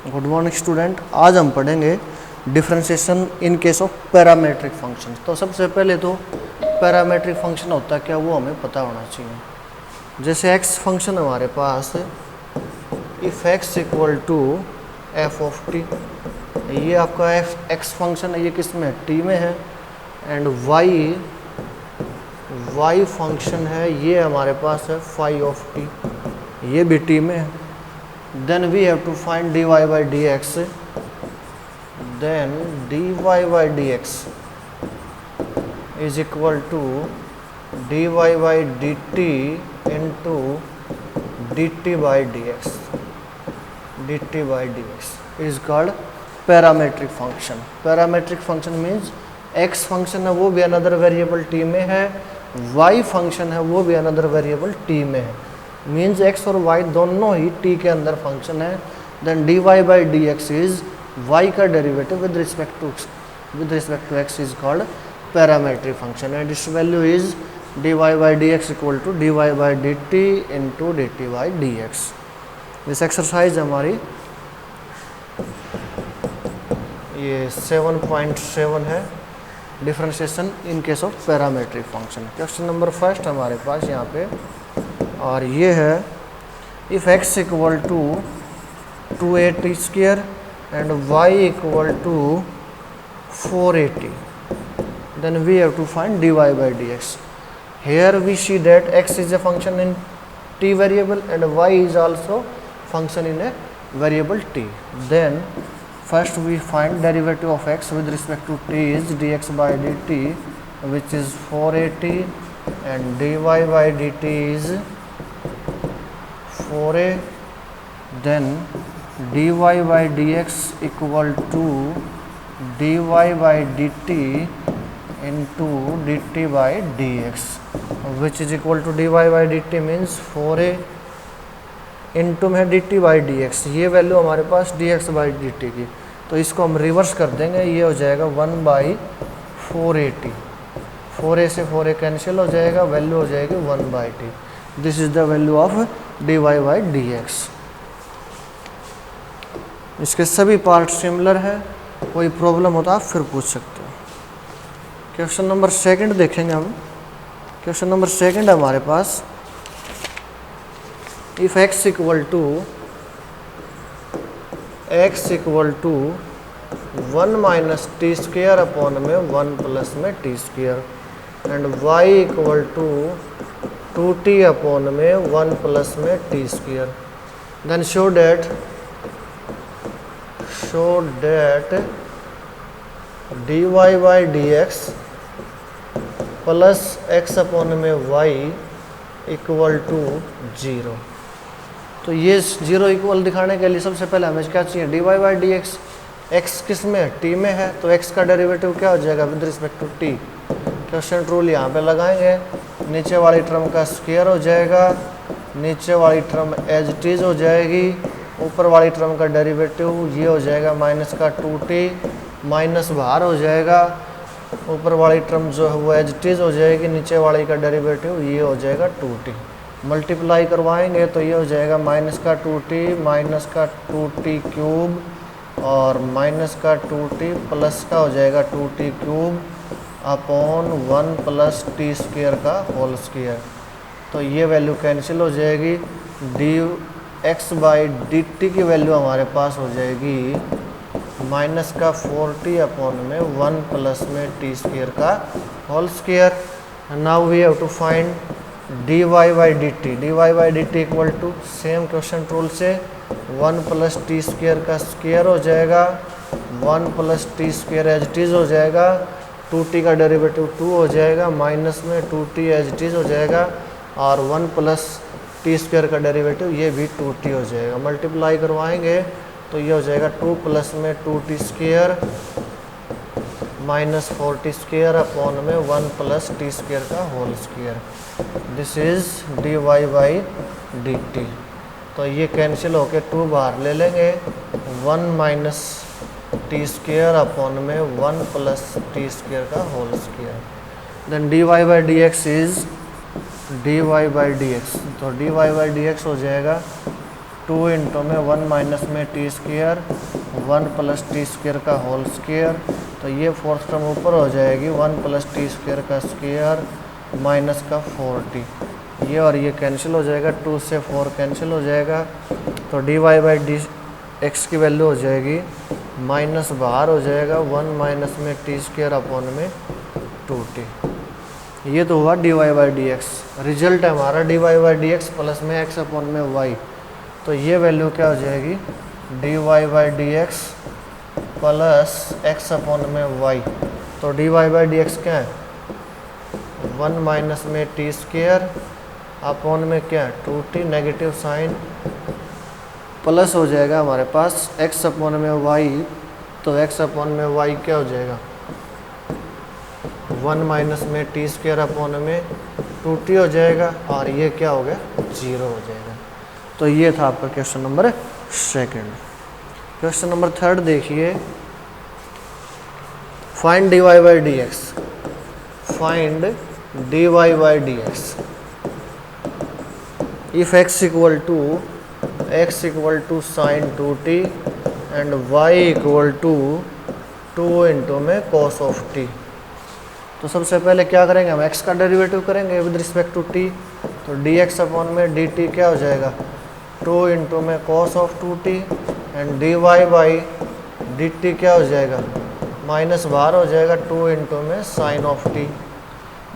Good morning student. आज हम पढ़ेंगे differentiation in case of parametric function. तो सबसे पहले तो पैरामेट्रिक फंक्शन होता है क्या, वो हमें पता होना चाहिए। जैसे एक्स फंक्शन हमारे पास if x equal to f of t, ये आपका एफ एक्स फंक्शन है, ये किस में है, टी में है। एंड वाई फंक्शन है, ये हमारे पास है फाई ऑफ टी, ये भी टी में है। Then we have to find dy by dx. Then dy by dx is equal to dy by dt into dt by dx. dt by dx is called parametric function. Parametric function means x function है वो भी another variable t में है, y function है वो भी another variable t में है। मीन्स x और y दोनों ही t के अंदर फंक्शन है। Then dy by d x is y का derivative with respect to x is called parametric function and its value is dy by d x equal to dy by d t into d t by d x. This exercise हमारी ये 7.7 है, differentiation in case of parametric function. Question number first हमारे पास यहाँ पे, और ये है if x equal to 280 square and y equal to 480, then we have to find dy by d x. Here we see that x इज a function in t variable and y is also function in a variable t. Then first we find derivative of x with respect to t is dx by dt, which is 480, and dy by dt is 4a. Then dy by dx equal to dy by dt into dt by dx, which is equal to dy by dt means 4a into में dt by d x, ये value हमारे पास dx by dt की, तो इसको हम reverse कर देंगे, ये हो जाएगा 1 बाई 480। 4a से 4a कैंसिल हो जाएगा, वैल्यू हो जाएगी 1 by T. This is the value of dy by d x. इसके सभी पार्ट सिमिलर है, कोई प्रॉब्लम होता आप फिर पूछ सकते हो। क्वेश्चन नंबर सेकंड देखेंगे हम। क्वेश्चन नंबर सेकंड हमारे पास if x equal to 1 minus t square upon में 1 प्लस में t square and y equal to 2t upon में 1 प्लस में t square, then show that dy by d x plus x upon में y equal to 0। तो ये 0 equal दिखाने के लिए सबसे पहले हमें क्या चाहिए, dy by d x. x किस में है, t में है, तो x का डेरिवेटिव क्या हो जाएगा with respect to t। Quotient rule यहाँ पे लगाएंगे, नीचे वाली टर्म का स्क्वायर हो जाएगा, नीचे वाली टर्म एज इट इज हो जाएगी, ऊपर वाली टर्म का डेरिवेटिव ये हो जाएगा माइनस का 2t, माइनस बाहर हो जाएगा, ऊपर वाली टर्म जो है वो एज इट इज हो जाएगी, नीचे वाली का डेरिवेटिव ये हो जाएगा 2t। मल्टीप्लाई करवाएंगे तो ये हो जाएगा माइनस का 2t माइनस का 2t क्यूब और माइनस का 2t प्लस का हो जाएगा 2t cube upon 1 plus t square का होल स्क्वेयर। तो ये वैल्यू कैंसिल हो जाएगी, D x by d t की वैल्यू हमारे पास हो जाएगी माइनस का 4t अपॉन में 1 प्लस में टी स्क्वेयर का whole square. Now we have to find dy by d t equal to same quotient rule से 1 प्लस टी स्क्वेयर का स्क्वेयर हो जाएगा, 1 plus t square as it is हो जाएगा, 2t का डेरिवेटिव 2 हो जाएगा, माइनस में 2t एज इट इज हो जाएगा और 1 प्लस टी स्क्वेयर का डेरिवेटिव ये भी 2t हो जाएगा। मल्टीप्लाई करवाएंगे तो ये हो जाएगा 2 प्लस में 2t square minus 4t square upon में 1 प्लस टी स्क्वेयर का whole square. This is dy by d t. तो ये कैंसिल होके 2 बाहर ले लेंगे, 1 माइनस टी स्क्वेयर अपॉन में 1 प्लस टी स्क्वेयर का whole square. Then dy by d x is dy by d x, तो dy बाई डी एक्स हो जाएगा 2 इंटू में 1 माइनस में t square 1 plus t square का होल स्क्वेयर। तो ये फोर्थ टर्म ऊपर हो जाएगी 1 प्लस टी स्क्वेयर का स्क्वेयर माइनस का 4t। ये और ये कैंसिल हो जाएगा, 2 से 4 कैंसिल हो जाएगा। तो d y by d x की वैल्यू हो जाएगी माइनस बाहर हो जाएगा 1 माइनस में टी स्क्वेयर अपॉन में 2t। ये तो हुआ d y by d x. Result है हमारा d y by d x plus में एक्स अपॉन में वाई। तो ये वैल्यू क्या हो जाएगी d y by d x plus x upon में वाई। तो d y by d x क्या है 1 माइनस में टी स्क्वेयर अपॉन में क्या है 2t, नेगेटिव साइन प्लस हो जाएगा हमारे पास x अपॉन में y। तो x अपॉन में y क्या हो जाएगा 1 माइनस में टी स्क्वेयर अपॉन में 2t हो जाएगा और ये क्या हो गया 0 हो जाएगा। तो ये था आपका question number second. Question number third देखिए, find d y by d x. Find d y by d x if x equal to sine 2t and y equal to 2 into में कॉस ऑफ t। तो सबसे पहले क्या करेंगे हम x का derivative करेंगे विद रिस्पेक्ट टू t। तो dx अपॉन में dt क्या हो जाएगा 2 इंटू में cos of 2t and dy by dt क्या हो जाएगा माइनस बाहर हो जाएगा 2 इंटू में sine of t।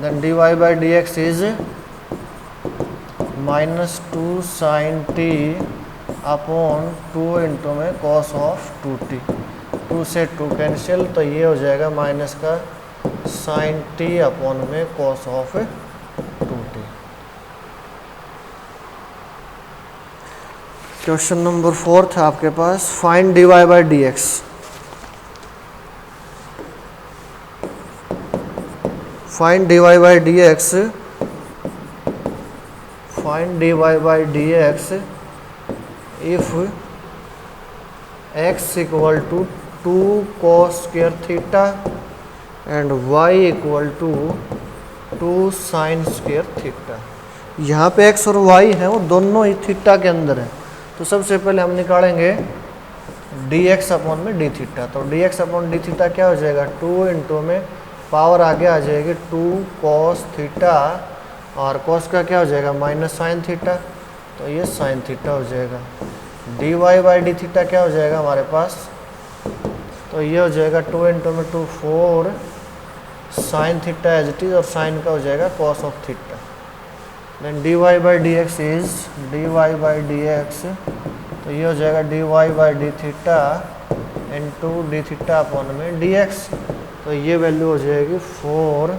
Then dy by dx is -2 sine t upon 2 into में कॉस ऑफ 2t। 2 से 2 कैंसिल, तो ये हो जाएगा माइनस का साइन t अपॉन में cos of 2t। Question number 4 था आपके पास, find d y by d x. Find d y by d x. Find d y by d x if x equal to 2 cos square theta and y equal to 2 sine square theta. यहाँ पे x और y है वो दोनों ही theta के अंदर है। तो सबसे पहले हम निकालेंगे dx अपॉन में डी थीटा। तो dx अपॉन डी थीटा क्या हो जाएगा 2 इंटू में पावर आगे आ जाएगी 2 cos थीटा और cos का क्या हो जाएगा माइनस साइन थीटा। तो ये साइन थीटा हो जाएगा। D y by d theta क्या हो जाएगा हमारे पास, तो ये हो जाएगा 2 इंटू में 2 4 sine theta as it is और साइन का हो जाएगा cos of theta. Then d y by d x is d y by d x. तो ये हो जाएगा d y by d theta into d theta upon में डी एक्स। तो ये वैल्यू हो जाएगी 4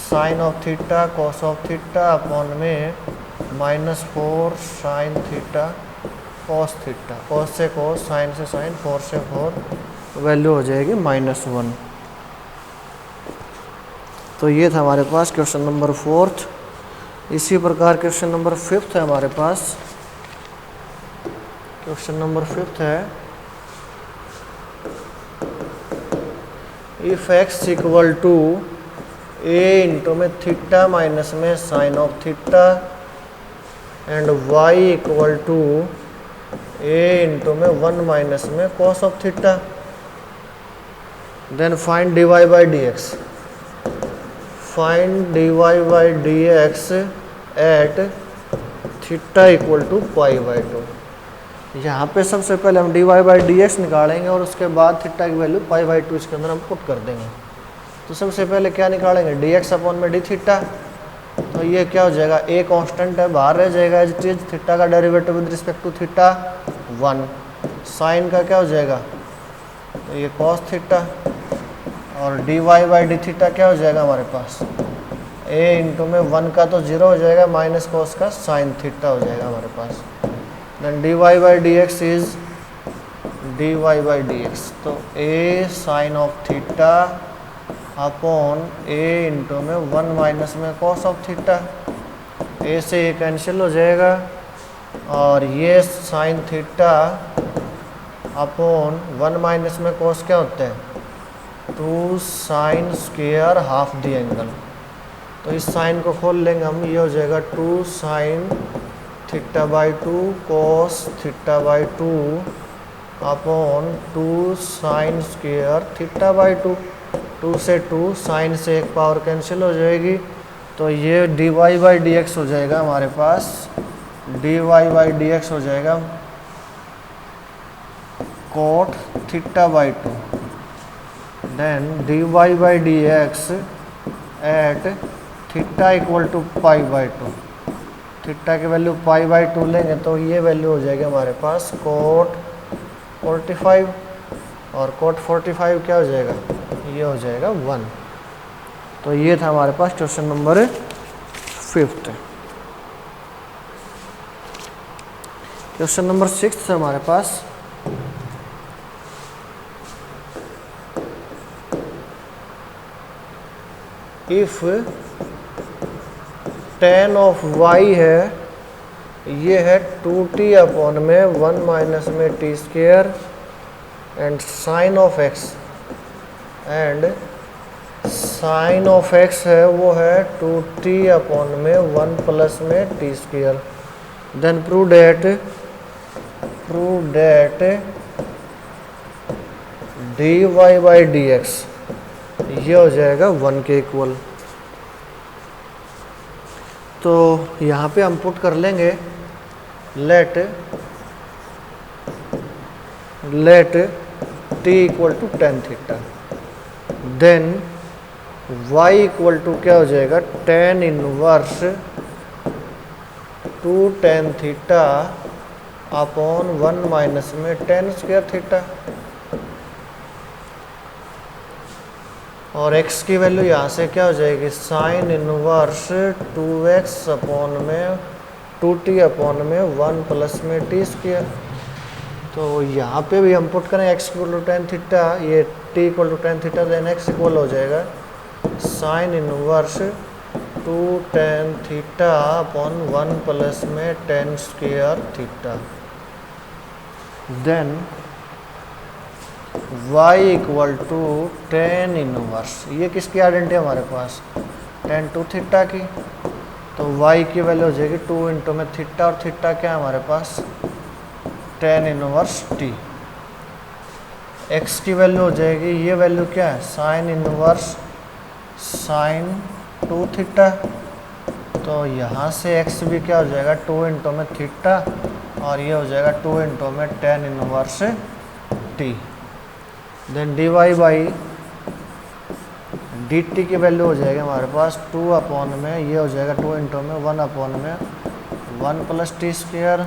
sine of theta cos of theta upon में -4 sine theta cos theta. Cos से कॉस, साइन से साइन, 4 से 4, तो वैल्यू हो जाएगी -1। तो ये था हमारे पास क्वेश्चन नंबर 4। इसी प्रकार क्वेश्चन नंबर 5 है हमारे पास। क्वेश्चन नंबर 5 है if x equal to a into में थीटा माइनस में sine of theta and y equal to a into में 1 माइनस में cos of theta. Then find d y by d x. Find d y by d x at theta equal to pi by 2। यहाँ पे सबसे पहले हम d y by d x निकालेंगे और उसके बाद थीटा की वैल्यू पाई बाई 2 इसके अंदर हम पुट कर देंगे। तो सबसे पहले क्या निकालेंगे डी एक्स अपॉन में डी थीटा। तो ये क्या हो जाएगा a कांस्टेंट है बाहर रह जाएगा एज इट इज। थीटा का derivative with respect to theta 1। Sine का क्या हो जाएगा तो ये कॉस थीटा और d y by d theta क्या हो जाएगा हमारे पास a इंटू में 1 का तो 0 हो जाएगा माइनस कॉस का साइन थीटा हो जाएगा हमारे पास। Then d y by d x is d y by d x. तो a sine of theta upon a into में 1 माइनस में कॉस ऑफ थीटा। a से ये कैंसिल हो जाएगा और ये साइन थीटा अपॉन 1 माइनस में कॉस क्या होता है 2 साइन स्क्वायर हाफ दी एंगल। तो इस साइन को खोल लेंगे हम, ये हो जाएगा 2 sine theta by 2 cos theta by 2 upon 2 sine square theta by 2। 2 से 2 साइन से एक पावर कैंसिल हो जाएगी, तो ये d y by d x हो जाएगा हमारे पास, d y by d x हो जाएगा cot theta by 2, then d y by d x at theta equal to pi by 2। Theta की वैल्यू पाई बाई 2 लेंगे तो ये वैल्यू हो जाएगी हमारे पास कोट 45, और कोट 45 क्या हो जाएगा, ये हो जाएगा 1। तो ये था हमारे पास क्वेश्चन नंबर 5। क्वेश्चन नंबर 6 है हमारे पास। इफ tan ऑफ y है, ये है 2t अपॉन में 1 माइनस में t square, and sine of x, and sine of x है वो है 2t अपॉन में 1 प्लस में t square. Then prove that dy by dx ये हो जाएगा 1 के इक्वल। तो यहाँ पे हम पुट कर लेंगे let t equal to tan theta, then y equal to क्या हो जाएगा, tan inverse 2 tan theta upon 1 minus में टेन स्क्वायर थीटा, और x की वैल्यू यहाँ से क्या हो जाएगी, साइन इनवर्स 2x अपॉन में 2t अपॉन में 1 प्लस में t स्क्वायर। तो यहाँ पे भी हम पुट करें x equal to tan theta, ये t equal to tan theta, then x equal हो जाएगा sine inverse 2 tan theta upon 1 plus में tan square theta, then y equal to tan inverse, ये किसकी आइडेंटिटी है हमारे पास, टेन टू थीटा की। तो y की वैल्यू हो जाएगी 2 इंटू में थीटा, और थीटा क्या है हमारे पास, टेन इनवर्स t। x की वैल्यू हो जाएगी, ये वैल्यू क्या है, साइन इनवर्स साइन 2 थीटा। तो यहाँ से x भी क्या हो जाएगा, 2 इंटू में थीटा, और ये हो जाएगा 2 इंटू में tan inverse t। Then d y by d t की वैल्यू हो जाएगी हमारे पास 2 अपॉन में, ये हो जाएगा 2 इंटू में 1 अपॉन में 1 plus t square,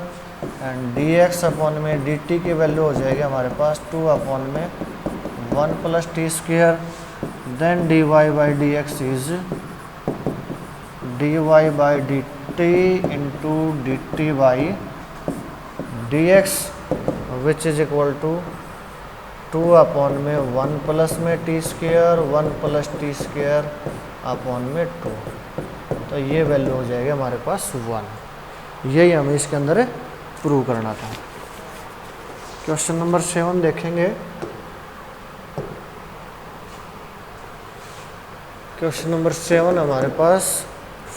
and d x upon में डी टी की वैल्यू हो जाएगी हमारे पास 2 अपॉन में 1 plus t square, then d y by d x is d y by d t into d t by d x, which is equal to 2 upon में 1 plus में t square 1 plus t square upon में 2। तो ये value हो जाएगी हमारे पास 1। यही हमें इसके अंदर प्रूव करना था। क्वेश्चन नंबर 7 देखेंगे। क्वेश्चन नंबर 7 हमारे पास,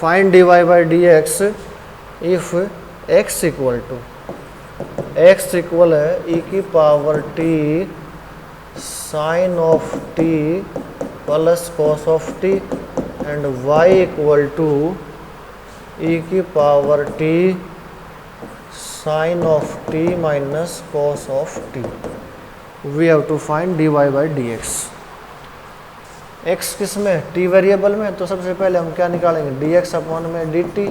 find d y by d x if x equal to, x equal है ई की power t sine of t plus cos of t, and y equal to e की power t sine of t minus cos of t. We have to find d y by d x. X किस में, T variable में, तो सबसे पहले हम क्या निकालेंगे, डी एक्स अपॉन में डी टी,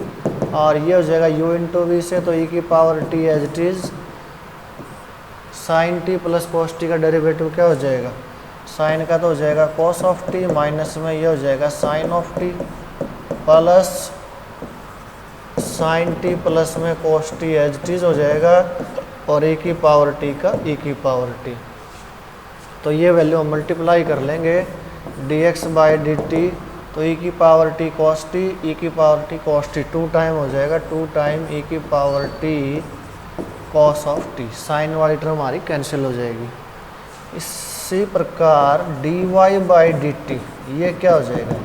और ये हो जाएगा u इंटू वी से, तो ई की power t as it is sine t plus cos t का डेरिवेटिव क्या हो जाएगा, साइन का तो हो जाएगा कॉस ऑफ टी, माइनस में ये हो जाएगा sine of t, plus sine t plus में कॉस टी एज टी हो जाएगा, और e की पावर टी का e की पावर टी। तो ये वैल्यू हम मल्टीप्लाई कर लेंगे d x by d t, तो e की power t cos t, e की power t cos t 2 time हो जाएगा, 2 टाइम e की power t cos of t, sine वाली टर्म हमारी कैंसिल हो जाएगी। इसी प्रकार d y by d t ये क्या हो जाएगा,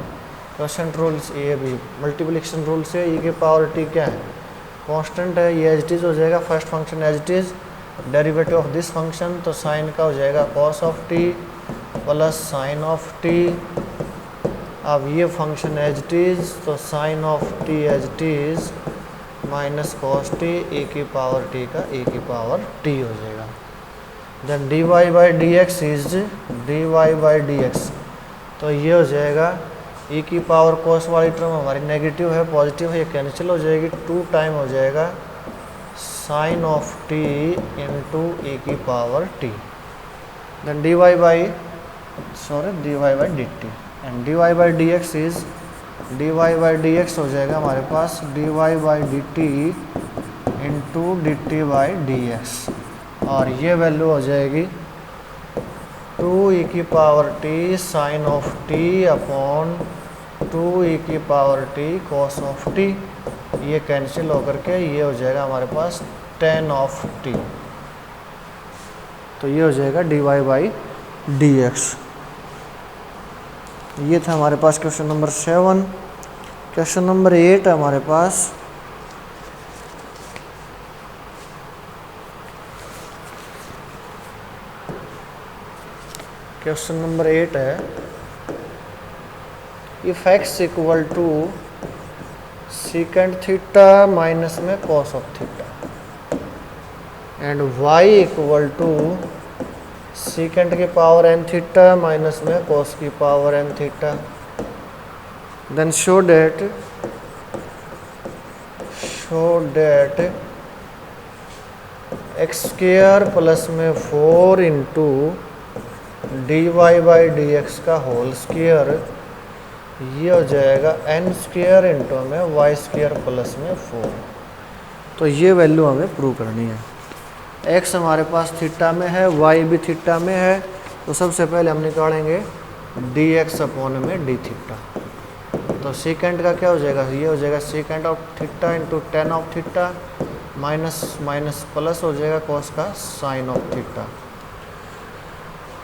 क्वेश्चन रूल से, ये भी मल्टीप्लिकेशन रूल से ई की पावर टी क्या है कांस्टेंट है, ये एज इट इज़ हो जाएगा, first function as it is, derivative of this function तो साइन का हो जाएगा cos of t plus sine of t. अब ये फंक्शन एज इट इज़ तो sine of t as it is minus cos t e की power t का ए की पावर टी हो जाएगा। Then d y by d x is d y by d x, तो ये हो जाएगा e की पावर कॉस वाली टर्म हमारी नेगेटिव है, पॉजिटिव है, ये कैंसिल हो जाएगी, 2 टाइम हो जाएगा sine of t into e की power t. Then d y by d t and d y by d x is d y by d x हो जाएगा हमारे पास d y by d t into d t by d x, और ये value हो जाएगी 2 की power t sine of t upon 2 की power t cos of t, ये कैंसिल होकर के ये हो जाएगा हमारे पास tan ऑफ टी, तो ये हो जाएगा d y by d x. ये था हमारे पास क्वेश्चन नंबर 7। क्वेश्चन नंबर 8 है हमारे पास। क्वेश्चन नंबर 8 है, if x equal to secant theta minus में cos of theta and y equal to secant की पावर n थीटा माइनस में कॉस की power n theta, then show that x square plus में 4 into d y by d x का whole square, ये हो जाएगा n square into में Y square plus में 4। तो ये वैल्यू हमें प्रूव करनी है। x हमारे पास थीटा में है, y भी थीटा में है, तो सबसे पहले हम निकालेंगे डी एक्स अपॉन में डी थीटा। तो सीकेंट का क्या हो जाएगा, ये हो जाएगा secant of theta into ten of theta minus minus plus हो जाएगा कॉस का साइन ऑफ थीटा,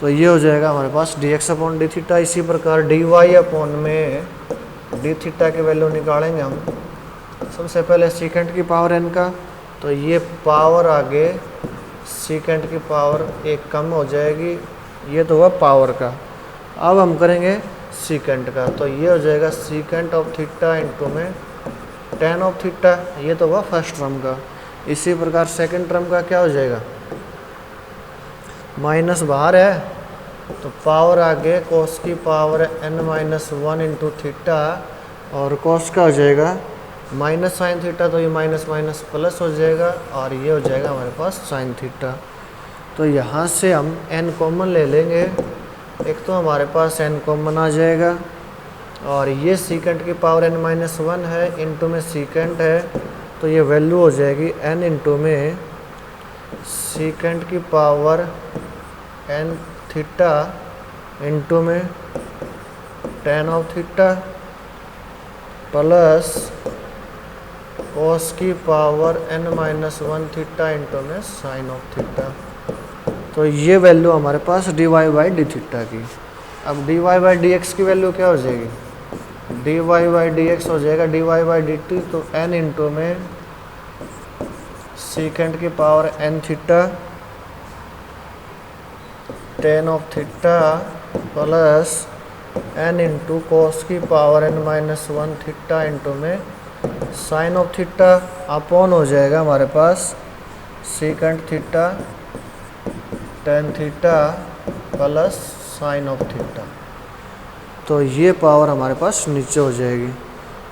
तो ये हो जाएगा हमारे पास d x upon d theta. इसी प्रकार डी वाई अपॉन में डी थीटा की वैल्यू निकालेंगे हम। सबसे पहले सीकेंट की पावर n का, तो ये पावर आगे सीकेंट की पावर एक कम हो जाएगी, ये तो हुआ पावर का। अब हम करेंगे सीकेंट का, तो ये हो जाएगा सीकेंट ऑफ थीटा इंटू में टेन ऑफ थीटा, ये तो हुआ फर्स्ट टर्म का। इसी प्रकार सेकंड टर्म का क्या हो जाएगा, माइनस बाहर है तो पावर आगे कॉस की power n minus 1 into theta, और कॉस का हो जाएगा माइनस साइन थीटा, तो ये माइनस माइनस प्लस हो जाएगा, और ये हो जाएगा हमारे पास साइन थीटा। तो यहाँ से हम n कॉमन ले लेंगे, एक तो हमारे पास n कॉमन आ जाएगा, और ये सीकेंट की पावर n माइनस 1 है, इंटू में सीकेंट है, तो ये वैल्यू हो जाएगी n इंटू में सीकेंट की पावर n थीटा इंटू में tan of theta plus cos की power n minus 1 theta into में साइन ऑफ थीटा। तो ये वैल्यू हमारे पास d y by d theta की। अब d y by d x की वैल्यू क्या हो जाएगी, d y by d x हो जाएगा d y by d t, तो n इंटू में सीकेंट की power n theta tan of theta plus n into cos की power n minus 1 theta into में साइन ऑफ थीटा, अपॉन हो जाएगा हमारे पास secant theta tan theta plus sine of theta. तो ये पावर हमारे पास नीचे हो जाएगी।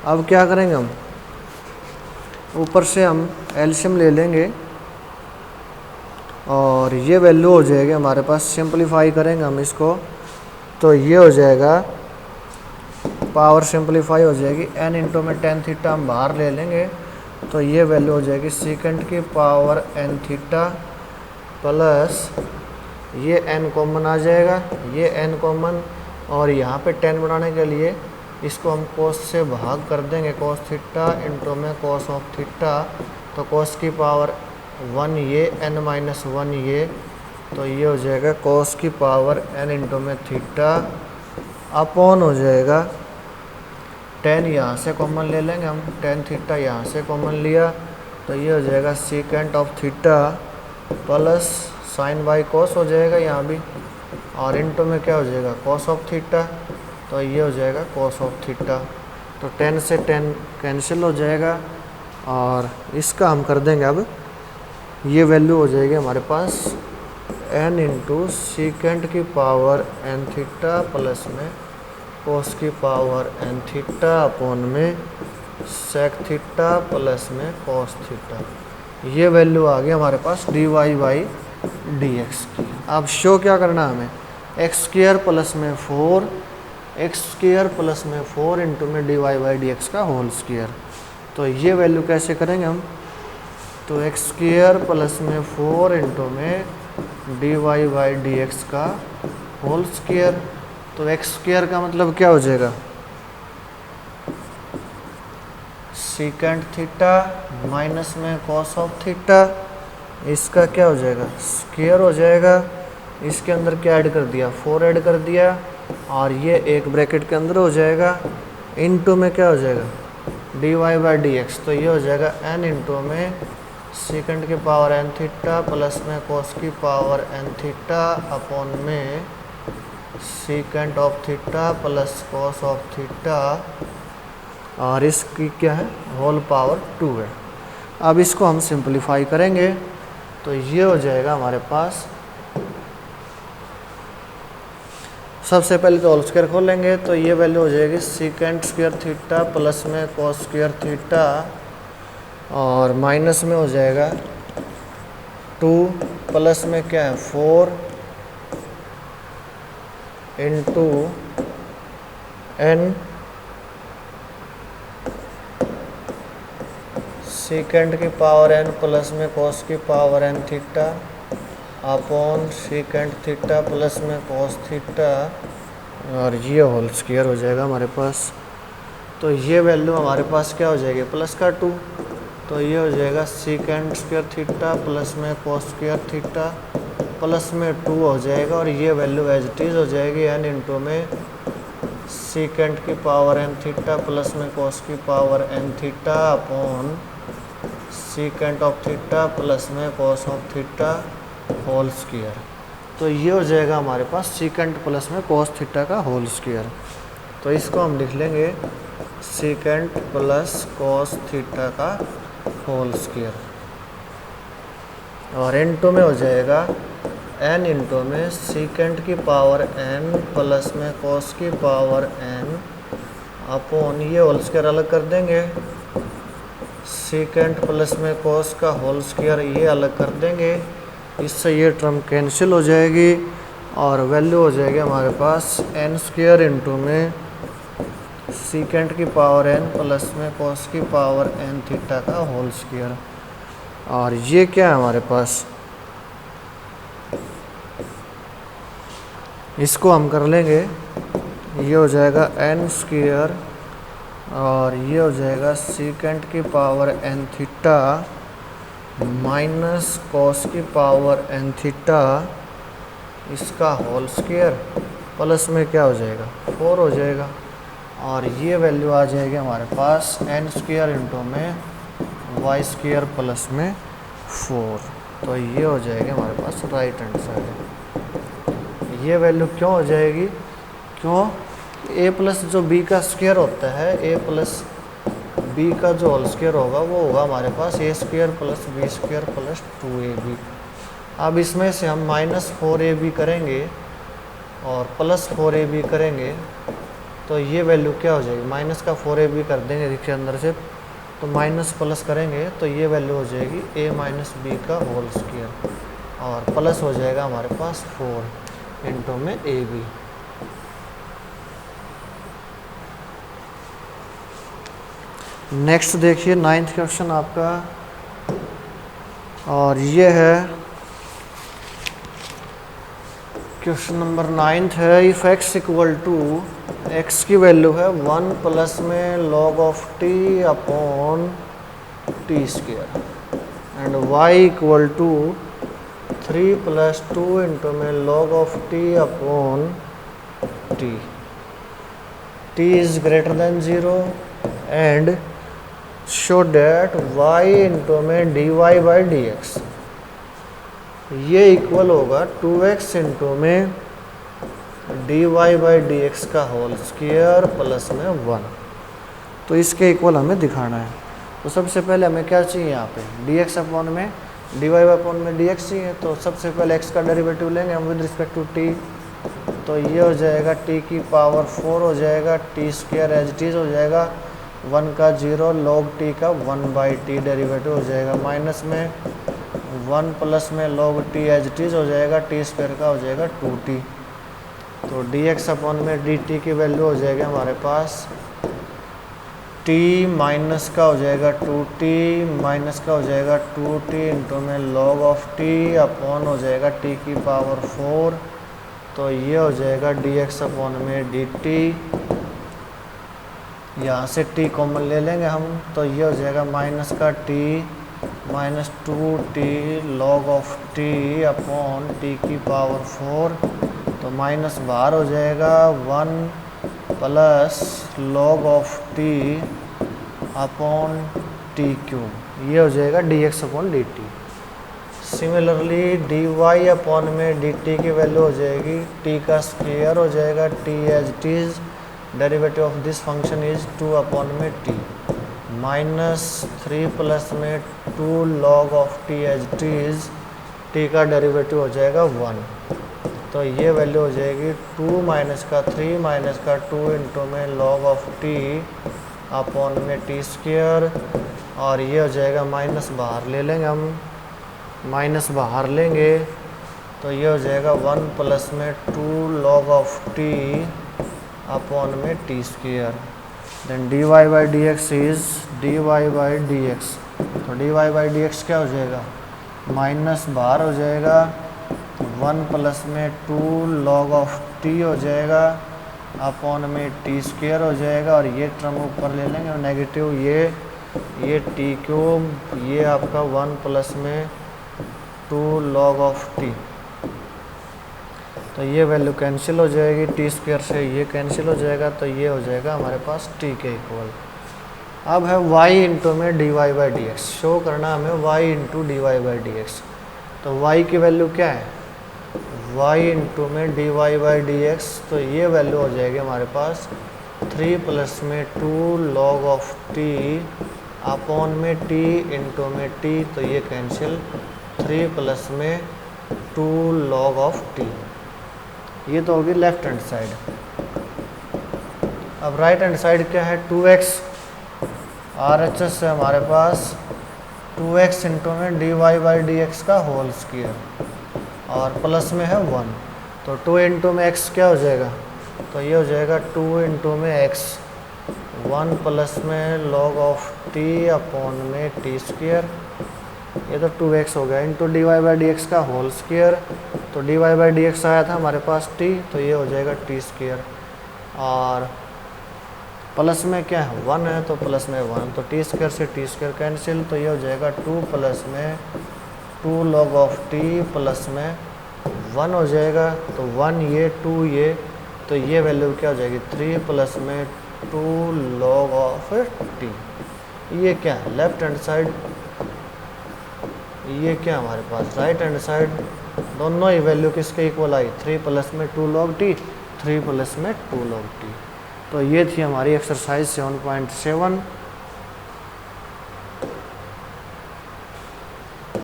अब क्या करेंगे हम, ऊपर से हम एलसीएम ले लेंगे, और ये वैल्यू हो जाएगी हमारे पास, सिंपलीफाई करेंगे हम इसको, तो ये हो जाएगा पावर सिंपलीफाई हो जाएगी n इंटू में टेन थीटा हम बाहर ले लेंगे, तो ये वैल्यू हो जाएगी सीकेंट की पावर n थीटा प्लस ये n कॉमन आ जाएगा, ये n कॉमन, और यहाँ पे 10 बनाने के लिए इसको हम cos से भाग कर देंगे, cos थीटा इंटू में cos ऑफ थीटा, तो cos की पावर 1 ये n माइनस 1 ये, तो ये हो जाएगा cos की पावर n इंटू में थीटा, अपॉन हो जाएगा 10 यहाँ से कॉमन ले लेंगे हम, टेन थीटा यहाँ से कॉमन लिया, तो ये हो जाएगा secant of theta plus sign by cos हो जाएगा यहाँ भी, और इनटू में क्या हो जाएगा कॉस ऑफ थीटा, तो ये हो जाएगा कॉस ऑफ थीटा। तो 10 से 10 कैंसिल हो जाएगा, और इसका हम कर देंगे अब, ये वैल्यू हो जाएगी हमारे पास n इंटू सीकेंट की पावर n थीटा प्लस में कोस की पावर n थीटा अपॉन में सेक थीटा प्लस में कॉस थीटा। ये वैल्यू आ गई हमारे पास dy बाई dx की। अब शो क्या करना है हमें, एक्स स्क्वायर प्लस में 4 एक्स स्क्वायर प्लस में 4 इंटू में dy बाई dx का होल स्क्वायर। तो ये वैल्यू कैसे करेंगे हम, तो एक्स स्क्वायर प्लस में 4 इंटू में dy बाई dx का होल स्क्वायर। तो एक्स स्क्वायर का मतलब क्या हो जाएगा, सीकेंट थीटा माइनस में कॉस ऑफ थीटा, इसका क्या हो जाएगा स्क्वायर हो जाएगा, इसके अंदर क्या ऐड कर दिया 4 ऐड कर दिया, और ये एक ब्रैकेट के अंदर हो जाएगा, इनटू में क्या हो जाएगा dy बाई dx। तो ये हो जाएगा n इंटू में सीकेंट की पावर n थीटा प्लस में कॉस की पावर n थीटा अपॉन में secant of theta plus cos of theta, और इसकी क्या है होल पावर 2 है। अब इसको हम सिंपलीफाई करेंगे, तो ये हो जाएगा हमारे पास, सबसे पहले तो होल स्क्वायर खोलेंगे, तो ये वैल्यू हो जाएगी सीकेंट स्क्वायर थीटा प्लस में कॉस स्क्वायर थीटा, और माइनस में हो जाएगा 2 प्लस में क्या है 4 इंटू n सीकेंट की पावर n प्लस में कॉस की power n theta upon secant theta plus में कॉस थीटा, और ये होल स्क्वायर हो जाएगा हमारे पास। तो ये वैल्यू हमारे पास क्या हो जाएगी प्लस का 2, तो ये हो जाएगा सीकेंट स्क्वायर थीटा प्लस में कॉस स्क्वायर थीटा प्लस में 2 हो जाएगा, और ये वैल्यू एज इट इज़ हो जाएगी n इंटू में सीकेंट की पावर n थीटा प्लस में कॉस की power n theta upon secant of theta plus में cos of theta whole square. तो ये हो जाएगा हमारे पास सीकेंट प्लस में कॉस थीटा का होल स्क्वायर। तो इसको हम लिख लेंगे सीकेंट प्लस कॉस थीटा का होल स्क्वायर, और n2 में हो जाएगा n इंटू में सीकेंट की पावर n प्लस में कॉस की पावर n अपॉन, ये होल स्क्वायर अलग कर देंगे, सीकेंट प्लस में कॉस का होल स्क्वायर ये अलग कर देंगे, इससे ये टर्म कैंसिल हो जाएगी, और वैल्यू हो जाएगी हमारे पास n स्क्वायर इंटू में सीकेंट की पावर n प्लस में कॉस की पावर n थीटा का होल स्क्वायर। और ये क्या है हमारे पास, इसको हम कर लेंगे, ये हो जाएगा n स्क्वायर, और ये हो जाएगा सीकेंट की power n theta minus cos की पावर n थीटा, इसका होल स्क्वायर प्लस में क्या हो जाएगा 4 हो जाएगा, और ये वैल्यू आ जाएगी हमारे पास n स्क्वायर इंटू में y स्क्वायर प्लस में 4। तो ये हो जाएगी हमारे पास राइट हैंड साइड। ये वैल्यू क्यों हो जाएगी, क्यों a प्लस जो b का स्क्वायर होता है, a प्लस b का जो होल स्क्वायर होगा वो होगा हमारे पास a square plus b square plus 2ab। अब इसमें से हम माइनस 4ab करेंगे और प्लस 4ab करेंगे, तो ये वैल्यू क्या हो जाएगी, माइनस का 4ab कर देंगे देखिए अंदर से, तो माइनस प्लस करेंगे तो ये वैल्यू हो जाएगी a माइनस बी का होल स्क्वायर, और प्लस हो जाएगा हमारे पास 4 इंटू में ab। नेक्स्ट देखिए 9th क्वेश्चन आपका, और ये है क्वेश्चन नंबर 9 है। If x equal to, x की वैल्यू है 1 प्लस में log of t upon t square, and y equal to 3 plus 2 into में log of t upon t, t is greater than 0 and show that y into में dy by d x ये equal होगा 2x into में dy by d x का whole square plus में 1। तो इसके equal हमें दिखाना है। तो सबसे पहले हमें क्या चाहिए यहाँ पे dx अपॉन में dy अपॉन में dx चाहिए। तो सबसे पहले x का डेरिवेटिव लेंगे हम विद रिस्पेक्ट टू t। तो ये हो जाएगा t की पावर 4 हो जाएगा, t square as it is हो जाएगा, 1 का 0 log t का 1 बाई टी डेरिवेटिव हो जाएगा, माइनस में 1 प्लस में log t as it is हो जाएगा, t स्क्वायर का हो जाएगा 2t। तो dx अपॉन में dt की वैल्यू हो जाएगी हमारे पास t माइनस का हो जाएगा 2t माइनस का हो जाएगा 2t इंटू में log ऑफ t अपॉन हो जाएगा t की पावर 4। तो ये हो जाएगा dx अपॉन में dt, यहाँ से t कॉमन ले लेंगे हम। तो ये हो जाएगा माइनस का t minus 2t log of t upon t की पावर 4। तो माइनस बाहर हो जाएगा 1 plus log of t upon t cube, ये हो जाएगा dx upon dt। Similarly dy upon में dt की वैल्यू हो जाएगी t का स्क्वायर हो जाएगा, t as it is, derivative of this function is 2 upon में t माइनस 3 प्लस में 2 log of t as it is, t का डेरिवेटिव हो जाएगा 1। तो ये वैल्यू हो जाएगी 2 माइनस का 3 माइनस का 2 इंटू में log ऑफ t अपॉन में टी स्क्वायर, और ये हो जाएगा माइनस बाहर ले लेंगे हम, माइनस बाहर लेंगे तो ये हो जाएगा 1 प्लस में 2 log ऑफ t अपॉन में t square. Then dy by d x is dy by d x. तो dy बाई डी एक्स क्या हो जाएगा, माइनस बाहर हो जाएगा, 1 प्लस में 2 log ऑफ t हो जाएगा अपॉन में टी स्क्वायर हो जाएगा, और ये टर्म ऊपर ले लेंगे और नेगेटिव ये टी क्यूब, ये आपका 1 प्लस में 2 log ऑफ टी। तो ये वैल्यू कैंसिल हो जाएगी, टी स्क्वायर से ये कैंसिल हो जाएगा, तो ये हो जाएगा हमारे पास टी के इक्वल। अब है y इंटू में d y by d x, show करना हमें y into d y by d x. तो y की वैल्यू क्या है, y इंटू में d y by d x, तो ये वैल्यू हो जाएगी हमारे पास 3 प्लस में 2 log ऑफ t अपॉन में t इंटू में t, तो ये कैंसिल, 3 प्लस में 2 log ऑफ t। ये तो होगी लेफ्ट हैंड साइड। अब राइट हैंड साइड क्या है, 2x RHS है हमारे पास 2x इंटू में d y by d x का होल स्क्वायर, और प्लस में है 1। तो 2 इंटू में x क्या हो जाएगा, तो ये हो जाएगा 2 इंटू में x, 1 प्लस में log ऑफ t अपॉन में टी स्क्वायर, ये तो 2x हो गया, into d y by d x का होल स्क्वायर। तो d y by d x आया था हमारे पास t, तो ये हो जाएगा टी स्क्वायर, और प्लस में क्या है 1 है, तो प्लस में 1, तो टी स्क्वायर से टी स्क्वायर कैंसिल, तो ये हो जाएगा 2 प्लस में 2 log ऑफ t प्लस में 1 हो जाएगा, तो 1 ये 2 ये, तो ये वैल्यू क्या हो जाएगी 3 प्लस में 2 log ऑफ t। ये क्या है लेफ्ट हैंड साइड, ये क्या हमारे पास राइट हैंड साइड, दोनों ही वैल्यू किसके इक्वल आई, 3 प्लस में 2 log t, 3 प्लस में 2 log t। तो ये थी हमारी एक्सरसाइज 7.7।